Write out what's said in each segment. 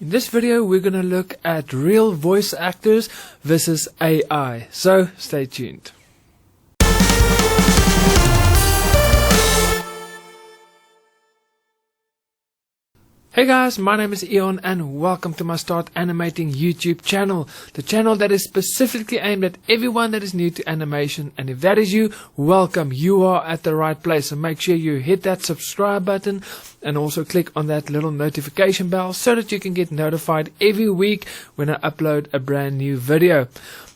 In this video, we're going to look at real voice actors versus AI. So, stay tuned. Hey guys, my name is Eon and welcome to my Start Animating YouTube channel. The channel that is specifically aimed at everyone that is new to animation. And if that is you, welcome. You are at the right place. So make sure you hit that subscribe button and also click on that little notification bell so that you can get notified every week when I upload a brand new video.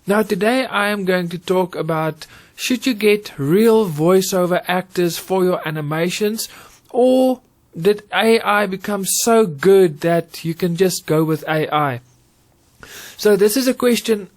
Now today I am going to talk about should you get real voiceover actors for your animations, or did AI become so good that you can just go with AI? So this is a question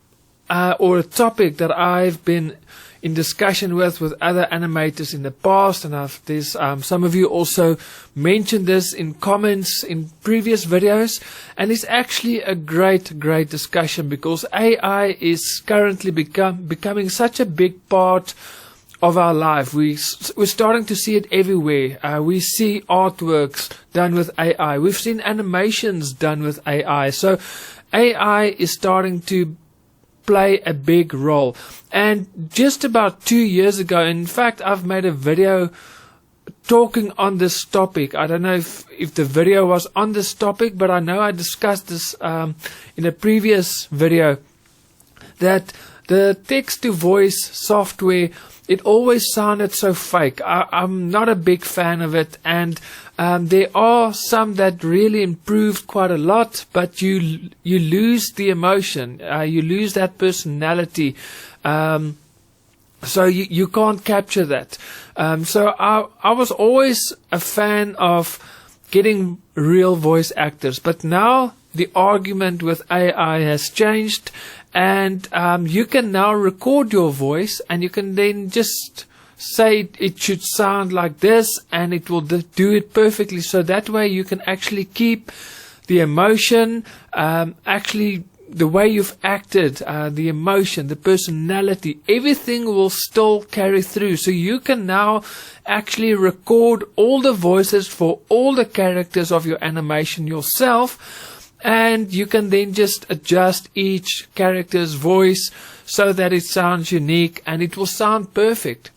or a topic that I've been in discussion with other animators in the past, and there's some of you also mentioned this in comments in previous videos, and it's actually a great discussion because AI is currently becoming such a big part of our life. We're starting to see it everywhere. We see artworks done with AI. We've seen animations done with AI. So AI is starting to play a big role. And just about 2 years ago, in fact, I've made a video talking on this topic. I don't know if the video was on this topic, but I know I discussed this in a previous video, that the text-to-voice software, it always sounded so fake. I'm not a big fan of it, and there are some that really improved quite a lot, but you lose the emotion, you lose that personality, so you can't capture that. So I was always a fan of getting real voice actors, but now the argument with AI has changed, and you can now record your voice and you can then just say it should sound like this and it will do it perfectly. So that way you can actually keep the emotion, actually the way you've acted, the emotion, the personality, everything will still carry through. So you can now actually record all the voices for all the characters of your animation yourself, and you can then just adjust each character's voice so that it sounds unique and it will sound perfect.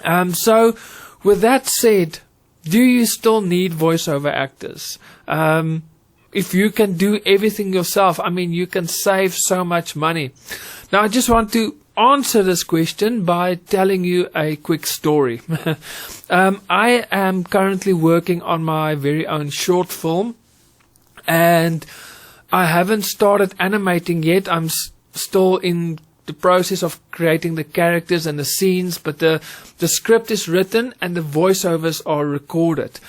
So with that said, do you still need voiceover actors? If you can do everything yourself, I mean, you can save so much money. Now I just want to answer this question by telling you a quick story. I am currently working on my very own short film, and I haven't started animating yet. I'm still in the process of creating the characters and the scenes, but the script is written and the voiceovers are recorded.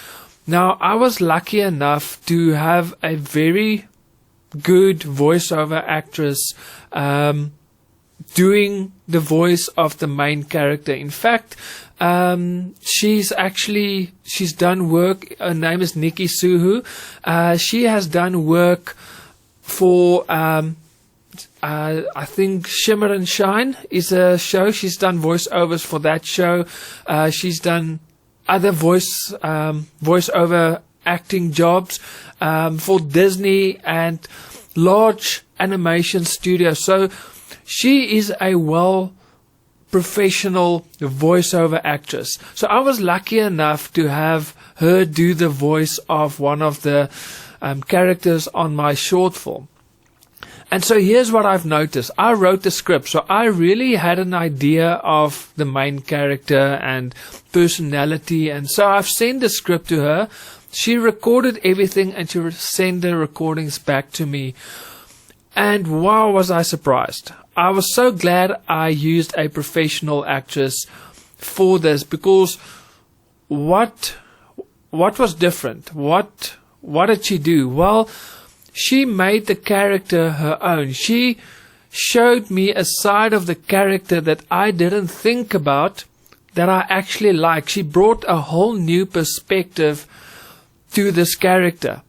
Now, I was lucky enough to have a very good voiceover actress doing the voice of the main character. In fact, she's done work. Her name is Nikki Suhu. She has done work for I think Shimmer and Shine is a show. She's done voiceovers for that show. She's done other voiceover acting jobs for Disney and large animation studios. So she is a professional voiceover actress. So I was lucky enough to have her do the voice of one of the characters on my short film. And so here's what I've noticed. I wrote the script, so I really had an idea of the main character and personality, and so I've sent the script to her. She recorded everything and she sent the recordings back to me. And wow, was I surprised. I was so glad I used a professional actress for this, because what was different? What did she do? Well, she made the character her own. She showed me a side of the character that I didn't think about, that I actually like. She brought a whole new perspective to this character.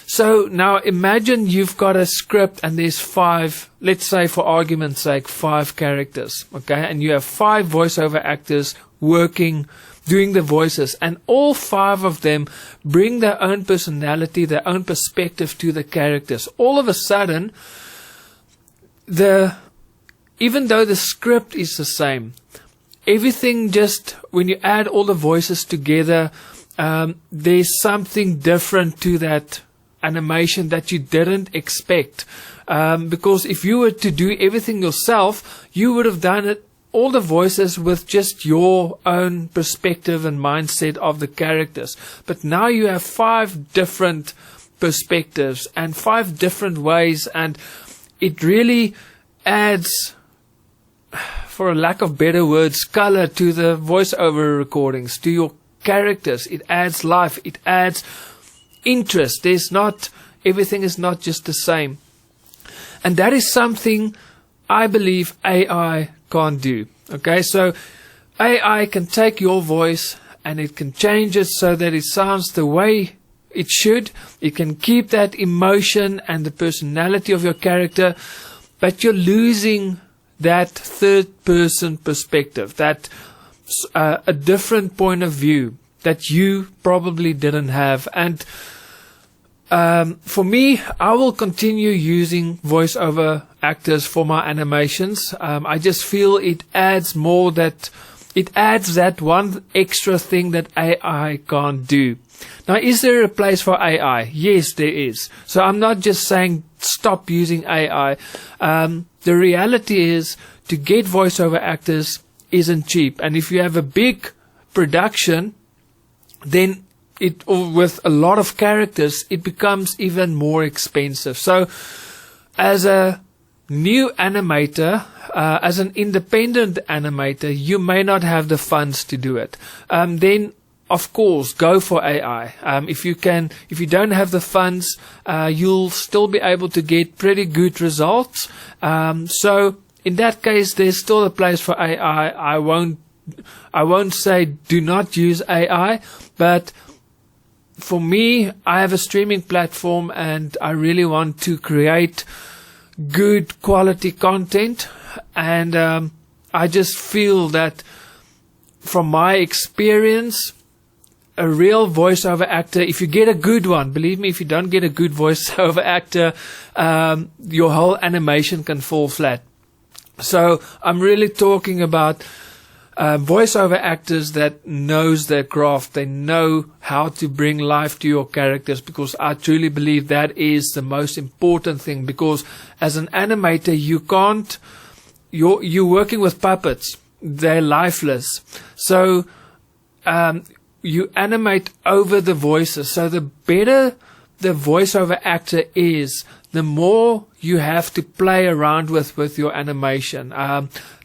So now imagine you've got a script and there's 5, let's say for argument's sake, 5 characters, okay? And you have 5 voiceover actors working doing the voices, and all 5 of them bring their own personality, their own perspective to the characters. All of a sudden, even though the script is the same, everything just, when you add all the voices together, there's something different to that animation that you didn't expect. Because if you were to do everything yourself, you would have done it, all the voices, with just your own perspective and mindset of the characters. But now you have 5 different perspectives and 5 different ways, and it really adds, for a lack of better words, color to the voiceover recordings, to your characters. It adds life, it adds interest. Everything is not just the same. And that is something I believe AI can't do. Okay, so AI can take your voice and it can change it so that it sounds the way it should. It can keep that emotion and the personality of your character, but you're losing that third person perspective, that a different point of view that you probably didn't have. And for me, I will continue using voiceover actors for my animations. I just feel it adds that one extra thing that AI can't do. Now, is there a place for AI? Yes, there is. So I'm not just saying stop using AI. The reality is, to get voiceover actors isn't cheap. And if you have a big production, then with a lot of characters, it becomes even more expensive. So as a new animator, as an independent animator, you may not have the funds to do it. Then of course, go for AI. If you don't have the funds, you'll still be able to get pretty good results. So in that case, there's still a place for AI. I won't say do not use AI, but for me, I have a streaming platform and I really want to create good quality content. And I just feel that from my experience, a real voiceover actor, if you get a good one, believe me, if you don't get a good voiceover actor, your whole animation can fall flat. So I'm really talking about voiceover actors that knows their craft. They know how to bring life to your characters, because I truly believe that is the most important thing. Because as an animator, you're working with puppets. They're lifeless. So you animate over the voices. So the better the voiceover actor is, the more you have to play around with your animation.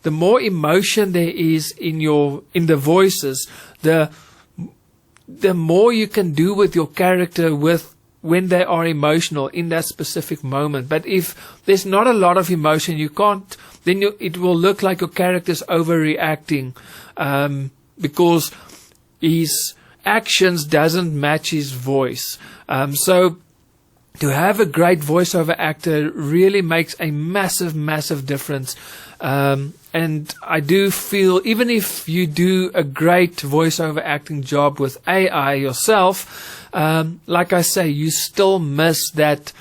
The more emotion there is in the voices, the more you can do with your character when they are emotional in that specific moment. But if there's not a lot of emotion, you can't, then it will look like your character's overreacting, because his actions doesn't match his voice. So to have a great voiceover actor really makes a massive, massive difference. And I do feel, even if you do a great voiceover acting job with AI yourself, like I say, you still miss that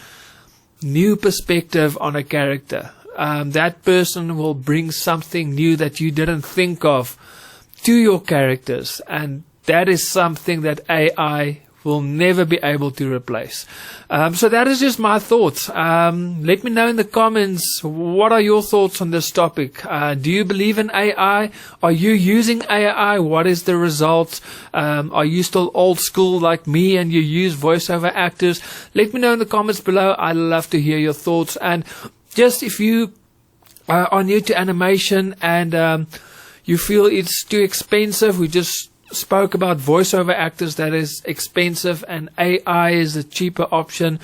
new perspective on a character. That person will bring something new that you didn't think of to your characters, and that is something that AI will never be able to replace. So that is just my thoughts. Let me know in the comments, what are your thoughts on this topic? Do you believe in AI? Are you using AI? What is the result? Are you still old school like me and you use voiceover actors? Let me know in the comments below. I'd love to hear your thoughts. And just if you are new to animation and you feel it's too expensive, we just spoke about voiceover actors, that is expensive, and AI is a cheaper option.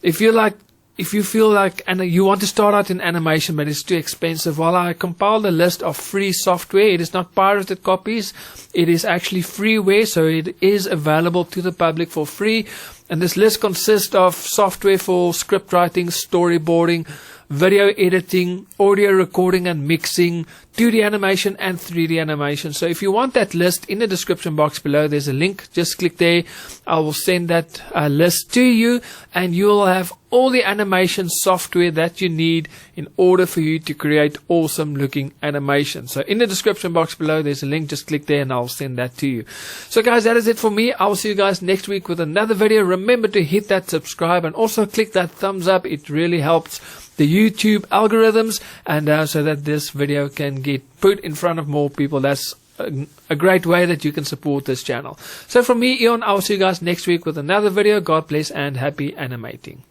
If you feel like and you want to start out in animation but it's too expensive, well, I compiled a list of free software. It is not pirated copies, it is actually freeware, so it is available to the public for free. And this list consists of software for script writing, storyboarding, video editing, audio recording and mixing, 2D animation and 3D animation. So if you want that list, in the description box below there's a link. Just click there. I will send that list to you, and you'll have all the animation software that you need in order for you to create awesome looking animation. So in the description box below there's a link. Just click there and I'll send that to you. So guys, that is it for me. I will see you guys next week with another video. Remember to hit that subscribe and also click that thumbs up. It really helps the YouTube algorithms, and so that this video can get put in front of more people. That's a great way that you can support this channel. So from me, Eon, I will see you guys next week with another video. God bless and happy animating.